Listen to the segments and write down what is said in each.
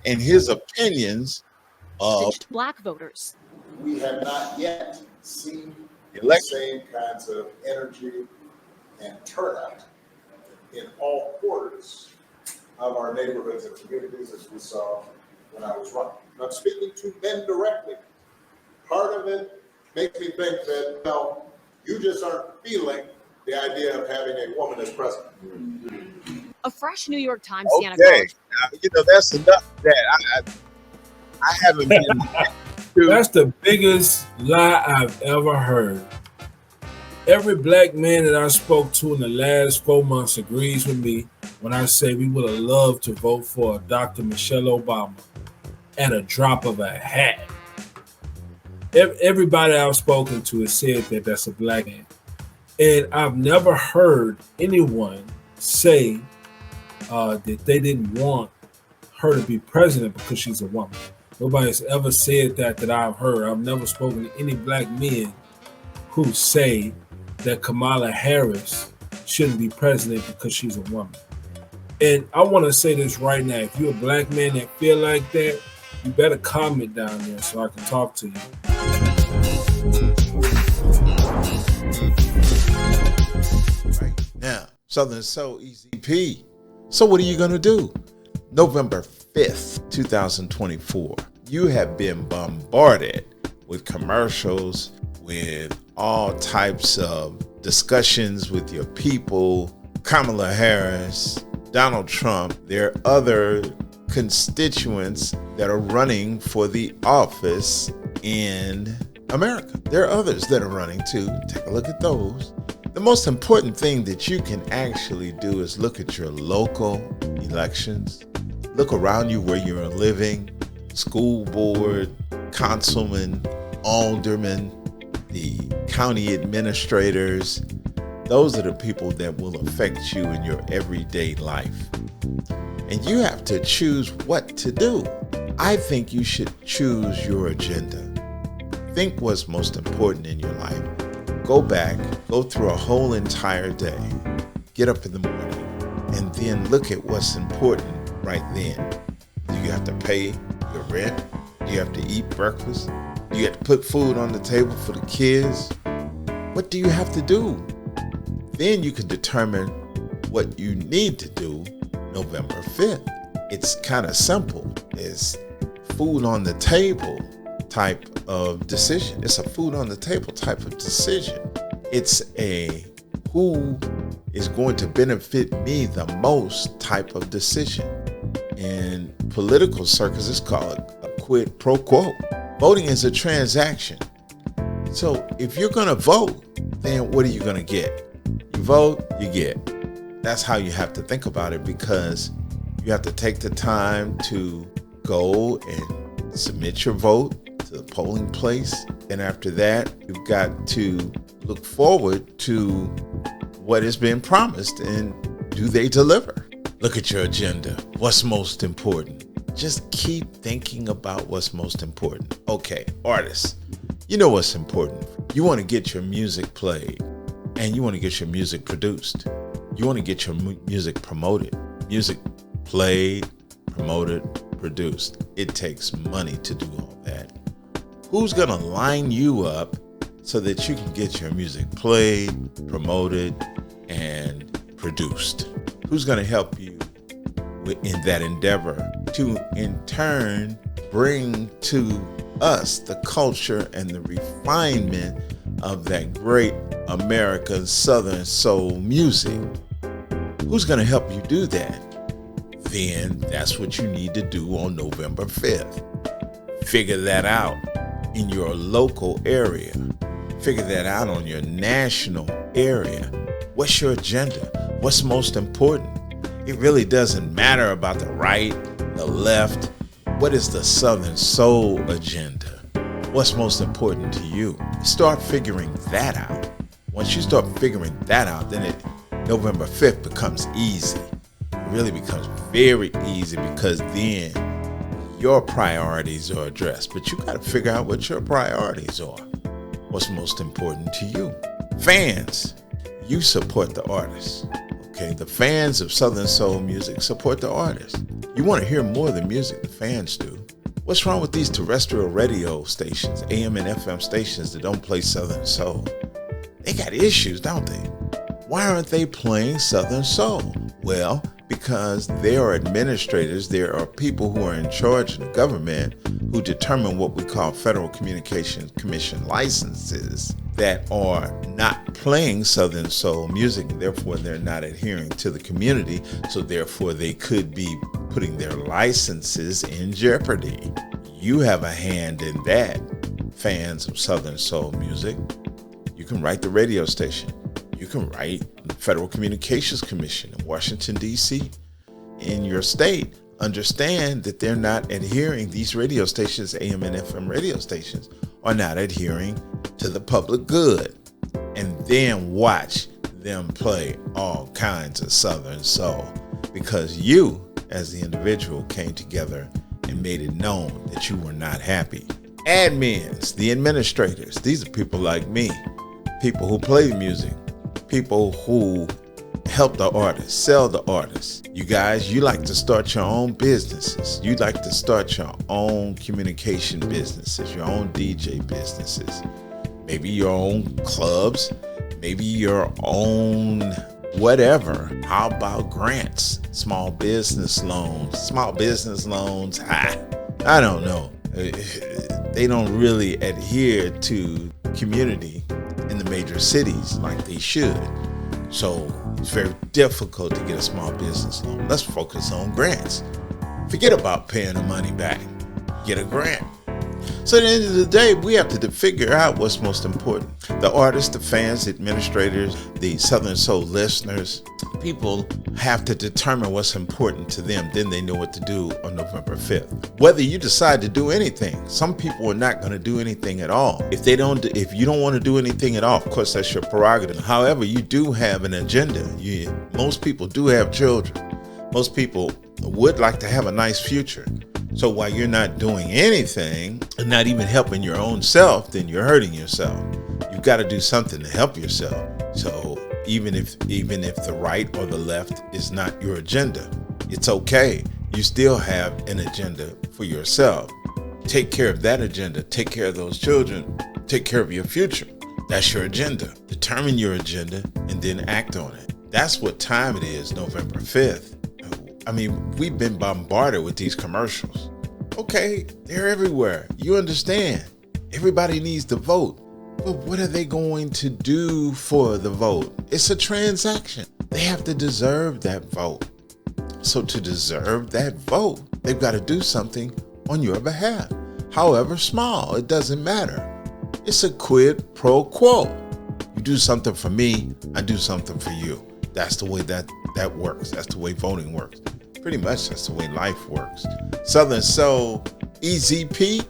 and his opinions of black voters. We have not yet seen the election. same kinds of energy and turnout in all quarters of our neighborhoods and communities as we saw when I was running. I'm speaking to men directly. Part of it makes me think that, well, you just aren't feeling the idea of having a woman as president. A fresh New York Times Okay, that's enough of that. I haven't been. That's the biggest lie I've ever heard. Every black man that I spoke to in the last 4 months agrees with me when I say we would have loved to vote for Dr. Michelle Obama at a drop of a hat. Everybody I've spoken to has said that that's a black man. And I've never heard anyone say that they didn't want her to be president because she's a woman. Nobody's ever said that I've heard. I've never spoken to any black men who say that Kamala Harris shouldn't be president because she's a woman. And I want to say this right now. If you're a black man that feel like that, you better comment down there so I can talk to you. Right now, Southern Soul EZP. So what are you going to do? November 5th, 2024. You have been bombarded with commercials, with all types of discussions with your people, Kamala Harris, Donald Trump. There are other constituents that are running for the office in America. There are others that are running too. Take a look at those. The most important thing that you can actually do is look at your local elections. Look around you where you're living, school board, councilman, alderman, the county administrators. Those are the people that will affect you in your everyday life. And you have to choose what to do. I think you should choose your agenda. Think what's most important in your life. Go back, go through a whole entire day, get up in the morning, and then look at what's important right then. Do you have to pay your rent? Do you have to eat breakfast? Do you have to put food on the table for the kids? What do you have to do? Then you can determine what you need to do November 5th. It's kind of simple. It's food on the table type of decision. It's a food on the table type of decision. It's a who is going to benefit me the most type of decision. In political circles, it's called a quid pro quo. Voting is a transaction. So if you're going to vote, then what are you going to get? You vote, you get. That's how you have to think about it, because you have to take the time to go and submit your vote to the polling place. And after that, you've got to look forward to what has been promised, and do they deliver? Look at your agenda. What's most important? Just keep thinking about what's most important. Okay, artists, you know what's important. You want to get your music played, and you want to get your music produced. You want to get your music promoted. Music played, promoted, produced. It takes money to do all that. Who's going to line you up so that you can get your music played, promoted, and produced? Who's going to help you in that endeavor to, in turn, bring to us the culture and the refinement of that great American Southern soul music? Who's going to help you do that? Then that's what you need to do on November 5th. Figure that out in your local area. Figure that out on your national area. What's your agenda? What's most important? It really doesn't matter about the right, the left. What is the Southern soul agenda? What's most important to you? Start figuring that out. Once you start figuring that out, then November 5th becomes easy. It really becomes very easy, because then your priorities are addressed. But you got to figure out what your priorities are. What's most important to you? Fans, you support the artists. Okay, the fans of Southern soul music support the artists. You want to hear more of the music the fans do. What's wrong with these terrestrial radio stations, AM and FM stations that don't play Southern Soul? They got issues, don't they? Why aren't they playing Southern Soul? Well, because there are administrators, there are people who are in charge of the government who determine what we call Federal Communications Commission licenses that are not playing Southern Soul music, and therefore they're not adhering to the community, so therefore they could be putting their licenses in jeopardy. You have a hand in that, fans of Southern Soul music. You can write the radio station. You can write the Federal Communications Commission in Washington, D.C. in your state. Understand that they're not adhering, these radio stations, AM and FM radio stations, are not adhering to the public good. And then watch them play all kinds of Southern Soul, because you, as the individual, came together and made it known that you were not happy. Admins, the administrators, these are people like me, people who play the music, people who help the artists, sell the artists. You guys, you like to start your own businesses. You like to start your own communication businesses, your own DJ businesses, maybe your own clubs, maybe your own whatever. How about grants, small business loans? I don't know. They don't really adhere to community in the major cities like they should. So it's very difficult to get a small business loan. Let's focus on grants. Forget about paying the money back. Get a grant. So at the end of the day, we have to figure out what's most important. The artists, the fans, the administrators, the Southern Soul listeners, people have to determine what's important to them. Then they know what to do on November 5th. Whether you decide to do anything, some people are not going to do anything at all. If you don't want to do anything at all, of course, that's your prerogative. However, you do have an agenda. Most people do have children. Most people would like to have a nice future. So while you're not doing anything and not even helping your own self, then you're hurting yourself. You've got to do something to help yourself. So even if the right or the left is not your agenda, it's okay. You still have an agenda for yourself. Take care of that agenda. Take care of those children. Take care of your future. That's your agenda. Determine your agenda and then act on it. That's what time it is, November 5th. I mean, we've been bombarded with these commercials. Okay, they're everywhere. You understand. Everybody needs to vote. But what are they going to do for the vote? It's a transaction. They have to deserve that vote. So to deserve that vote, they've got to do something on your behalf. However small, it doesn't matter. It's a quid pro quo. You do something for me, I do something for you. That's the way that works. That's the way voting works. Pretty much that's the way life works. Southern Soul, EZP,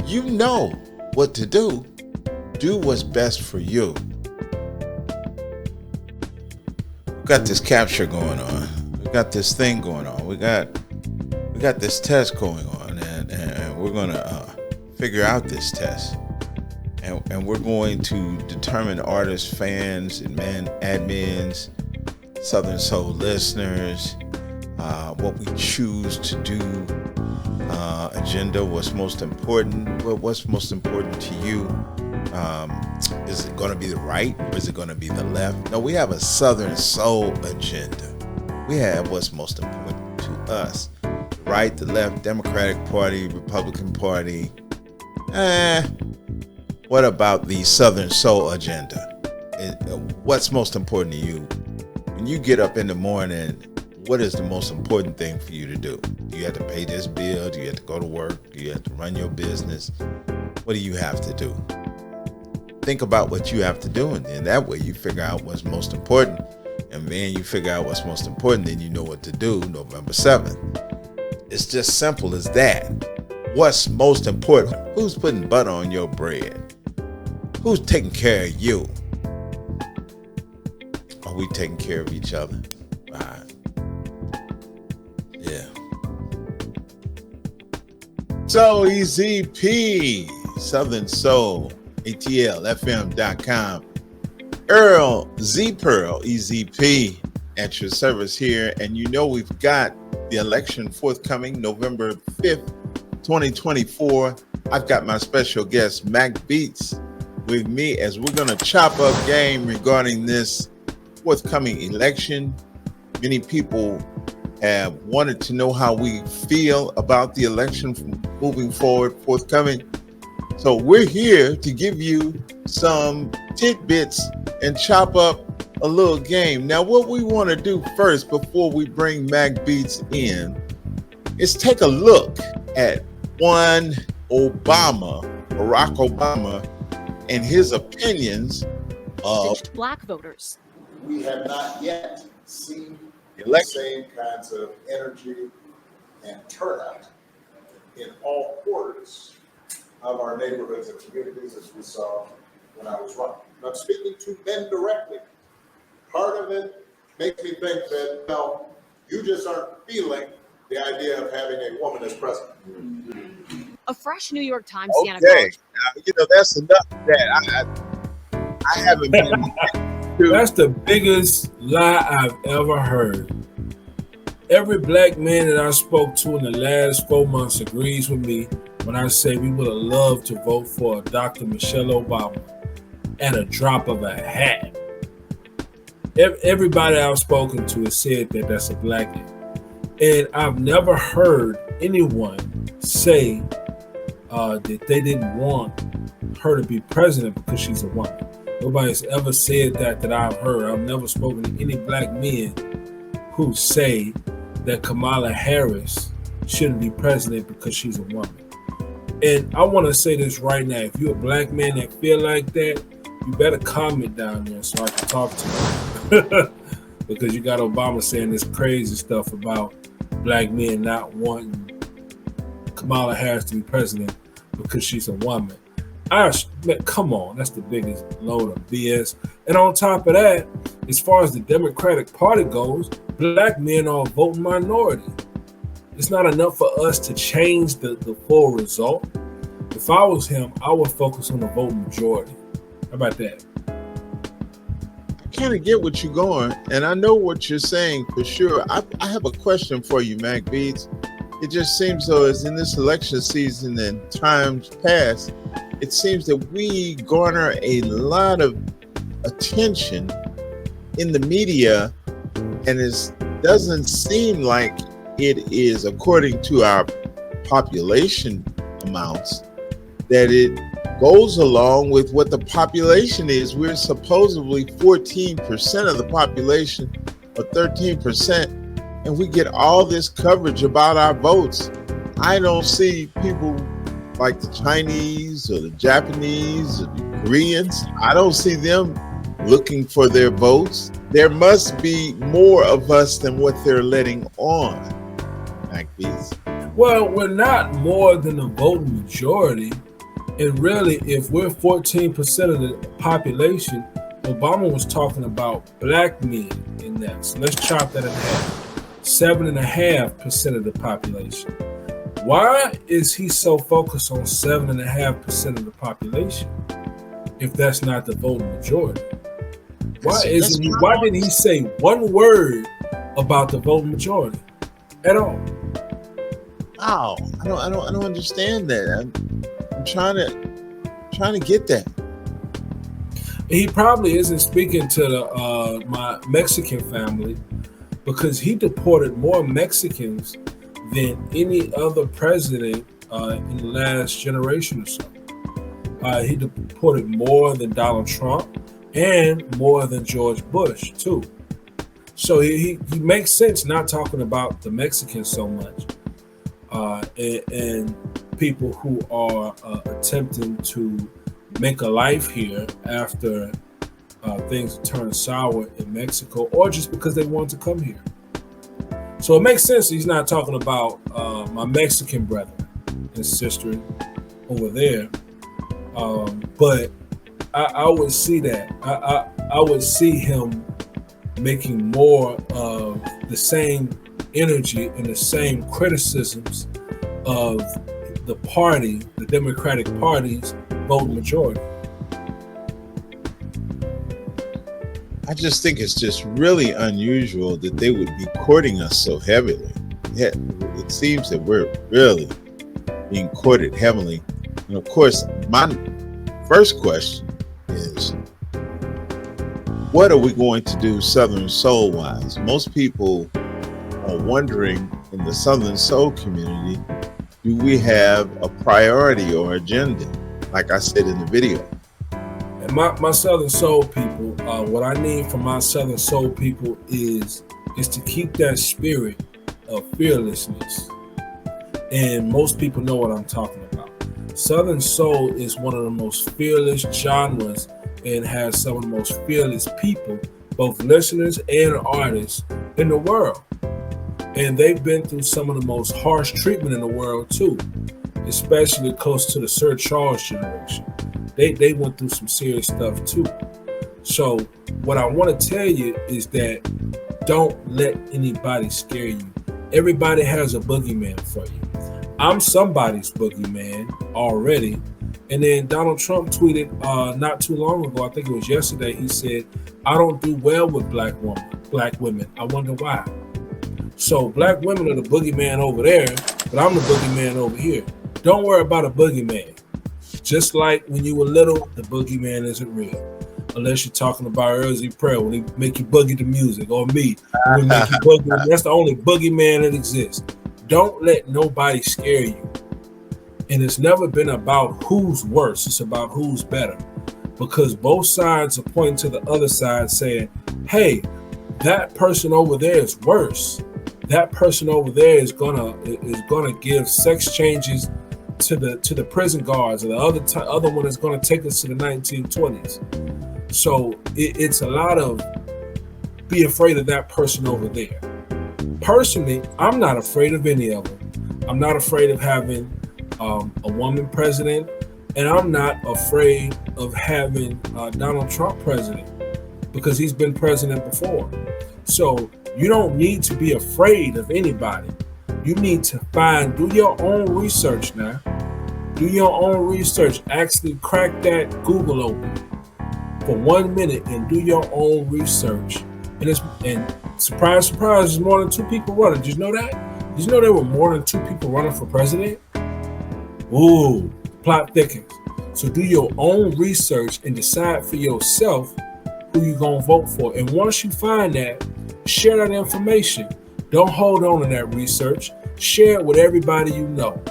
you know what to do. Do what's best for you. We got this capture going on. We got this thing going on. We got this test going on, and we're gonna figure out this test. And we're going to determine artists, fans, and admins, Southern Soul listeners, what we choose to do, agenda, what's most important, what's most important to you. Is it going to be the right or is it going to be the left? No, we have a Southern Soul agenda. We have what's most important to us. The right, the left, Democratic Party, Republican Party. What about the Southern Soul agenda? What's most important to you? When you get up in the morning, what is the most important thing for you to do? Do you have to pay this bill? Do you have to go to work? Do you have to run your business? What do you have to do? Think about what you have to do, and then that way you figure out what's most important. And then you figure out what's most important, then you know what to do November 7th. It's just simple as that. What's most important? Who's putting butter on your bread? Who's taking care of you? Are we taking care of each other? Right. Yeah. So EZP, Southern Soul, ATLFM.com. Earl Z Pearl, EZP, at your service here. And you know we've got the election forthcoming November 5th, 2024. I've got my special guest, Mac Beats, with me as we're going to chop up game regarding this forthcoming election. Many people have wanted to know how we feel about the election moving forward, forthcoming. So we're here to give you some tidbits and chop up a little game. Now, what we want to do first before we bring Mac Beats in is take a look at one Barack Obama, and his opinions of black voters. We have not yet seen the election. same kinds of energy and turnout in all quarters of our neighborhoods and communities as we saw when I was running. I'm speaking to men directly. Part of it makes me think that, well, you just aren't feeling the idea of having a woman as president. A fresh New York Times Okay, that's enough of that. I haven't been. That's the biggest lie I've ever heard. Every black man that I spoke to in the last 4 months agrees with me when I say we would have loved to vote for Dr. Michelle Obama at a drop of a hat. Everybody I've spoken to has said that that's a black man. And I've never heard anyone say that they didn't want her to be president because she's a woman. Nobody's ever said that I've heard. I've never spoken to any black men who say that Kamala Harris shouldn't be president because she's a woman. And I want to say this right now. If you're a black man that feel like that, you better comment down there so I can talk to you. Because you got Obama saying this crazy stuff about black men not wanting Kamala Harris to be president because she's a woman. Come on, that's the biggest load of BS. And on top of that, as far as the Democratic Party goes, black men are a voting minority. It's not enough for us to change the full result. If I was him, I would focus on the voting majority. How about that? I kind of get what you're going, and I know what you're saying for sure. I have a question for you, Mac Beats. It just seems though, as in this election season and times past, it seems that we garner a lot of attention in the media, and it doesn't seem like it is, according to our population amounts, that it goes along with what the population is. We're supposedly 14% of the population, or 13%, and we get all this coverage about our votes. I don't see people like the Chinese or the Japanese or the Koreans. I don't see them looking for their votes. There must be more of us than what they're letting on, Mac Beats. Well, we're not more than a voting majority. And really, if we're 14% of the population, Obama was talking about black men in that. So let's chop that in half. 7.5% of the population. Why is he so focused on 7.5% of the population if that's not the voting majority? Why didn't he say one word about the voting majority at all? Wow, I don't understand that. I'm trying to get that. He probably isn't speaking to my Mexican family, because he deported more Mexicans than any other president in the last generation or so. He deported more than Donald Trump and more than George Bush too. So he makes sense not talking about the Mexicans so much, and people who are attempting to make a life here after things turn sour in Mexico, or just because they want to come here. So it makes sense he's not talking about my Mexican brethren and sisters over there. But I would see that. I would see him making more of the same energy and the same criticisms of the party, the Democratic Party's voting majority. I just think it's just really unusual that they would be courting us so heavily. it seems that we're really being courted heavily. And of course, my first question is, what are we going to do Southern Soul wise? Most people are wondering in the Southern Soul community, do we have a priority or agenda? Like I said in the video. And my Southern Soul people, what I need from my Southern Soul people is to keep that spirit of fearlessness. And most people know what I'm talking about. Southern Soul is one of the most fearless genres and has some of the most fearless people, both listeners and artists in the world. And they've been through some of the most harsh treatment in the world too, especially close to the Sir Charles generation. They went through some serious stuff too. So what I want to tell you is that don't let anybody scare you. Everybody has a boogeyman for you. I'm somebody's boogeyman already. And then Donald Trump tweeted not too long ago, I think it was yesterday, he said, I don't do well with black women. I wonder why. So black women are the boogeyman over there, but I'm the boogeyman over here. Don't worry about a boogeyman. Just like when you were little, the boogeyman isn't real. Unless you're talking about EZP Prayer, when they make you boogie to music, or me, when they make you boogie. That's the only boogeyman that exists. Don't let nobody scare you. And it's never been about who's worse. It's about who's better. Because both sides are pointing to the other side saying, hey, that person over there is worse. That person over there is gonna give sex changes to the prison guards, and the other one is gonna take us to the 1920s. So it's a lot of be afraid of that person over there. Personally, I'm not afraid of any of them. I'm not afraid of having a woman president, and I'm not afraid of having Donald Trump president because he's been president before. So you don't need to be afraid of anybody. You need to do your own research now. Do your own research. Actually crack that Google open for 1 minute and do your own research. And surprise, surprise, there's more than 2 people running. Did you know that? Did you know there were more than 2 people running for president? Ooh, plot thickens. So do your own research and decide for yourself who you're going to vote for. And once you find that, share that information. Don't hold on to that research. Share it with everybody you know.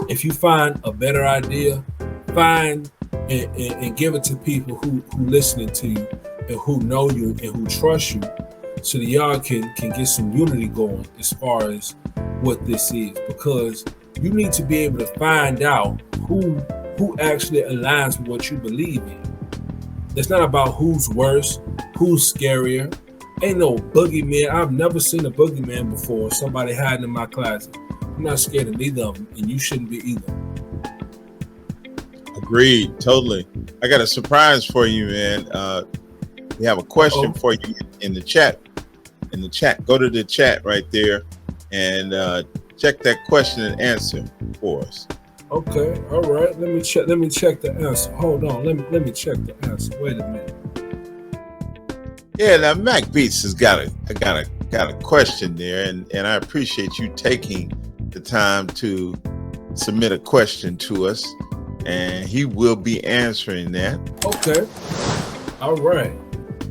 If you find a better idea, find and give it to people who listening to you and who know you and who trust you, so that y'all can get some unity going as far as what this is. Because you need to be able to find out who actually aligns with what you believe in. It's not about who's worse, who's scarier. Ain't no boogeyman. I've never seen a boogeyman before. Somebody hiding in my closet. I'm not scared of either of them, and you shouldn't be either. Agreed, totally. I got a surprise for you, man. We have a question for you in the chat. Go to the chat right there and check that question and answer for us. Okay, all right. Let me check the answer. Hold on. Let me check the answer. Wait a minute. Yeah, now Mac Beats has got a question there, and I appreciate you taking the time to submit a question to us, and he will be answering that. Okay. All right.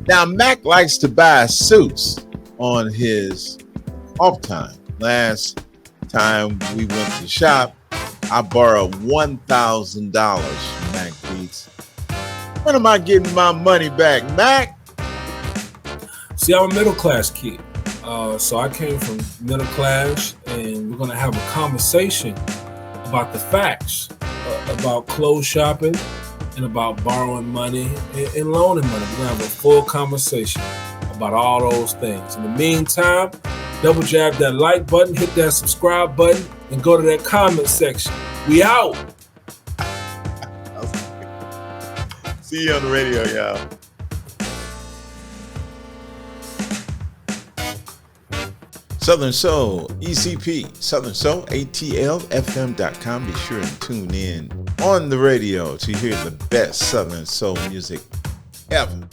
Now Mac likes to buy suits on his off time. Last time we went to shop, I borrowed $1,000 from Mac Beats. When am I getting my money back, Mac? See, I'm a middle class kid. So I came from middle class, and we're going to have a conversation about the facts, about clothes shopping and about borrowing money and loaning money. We're going to have a full conversation about all those things. In the meantime, double jab that like button, hit that subscribe button, and go to that comment section. We out. See you on the radio, y'all. Southern Soul, EZP, Southern Soul, ATLFM.com. Be sure and tune in on the radio to hear the best Southern Soul music ever.